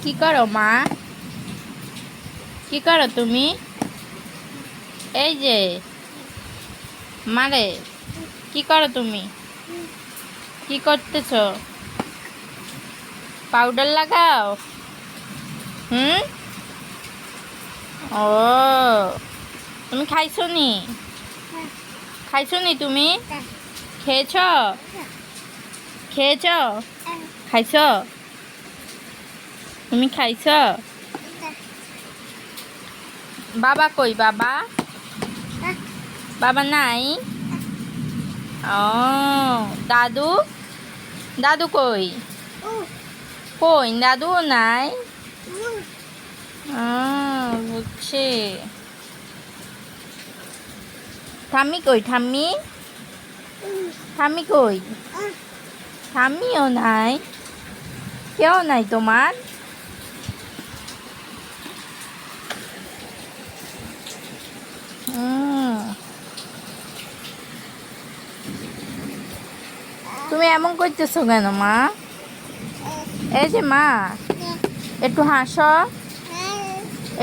কি করো মা? কি করো তুমি? এই যে মারে, কি করো তুমি? কি করতেছো? পাউডার লাগাও? হুম। ও, তুমি খাইছো নি? খাইছো নি তুমি? খেয়েছ? খেয়েছ? খাইছ? তুমি খাইছ? বাবা কই বাবা? বাবা নাই? ও, দাদু? দাদু কই? কই দাদুও নাই? বুঝছি। ঠাম্মি কই ঠাম্মি? ঠাম্মি কই? ঠাম্মিও নাই? কেউ নাই তোমার? তুমি এমন করতেছো কেন মা? এই যে মা, একটু হাসো,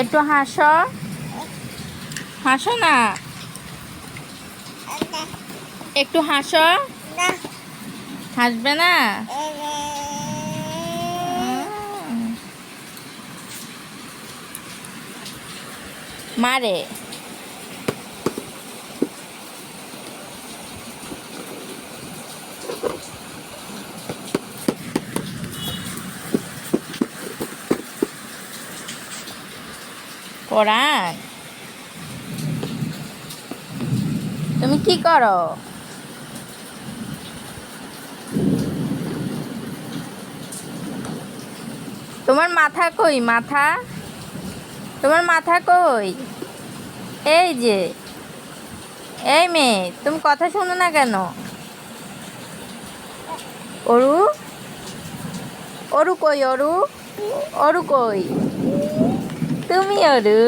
একটু হাসো, হাসো না, একটু হাসো। হাসবে না? মারে। পরাণ, তুমি কি করো? তোমার মাথা কই? মাথা, তোমার মাথা কই? এই যে, এই মেয়ে, তুমি কথা শোনো না কেন? অরু, অরু কই? অরু, অরু কই? তুমি অরু?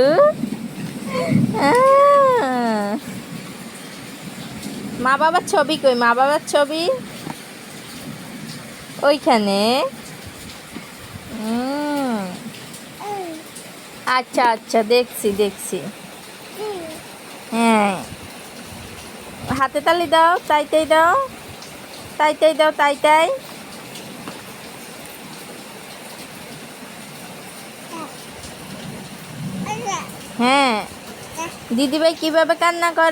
মা বাবার ছবি কই? মা বাবার ছবি ওইখানে। আচ্ছা আচ্ছা, দেখছি দেখছি। হ্যাঁ, হাতে তালি দাও, তাই তাই দাও, তাই তাই দাও, তাই তাই। হ্যাঁ, দিদিভাই কিভাবে কান্না করে?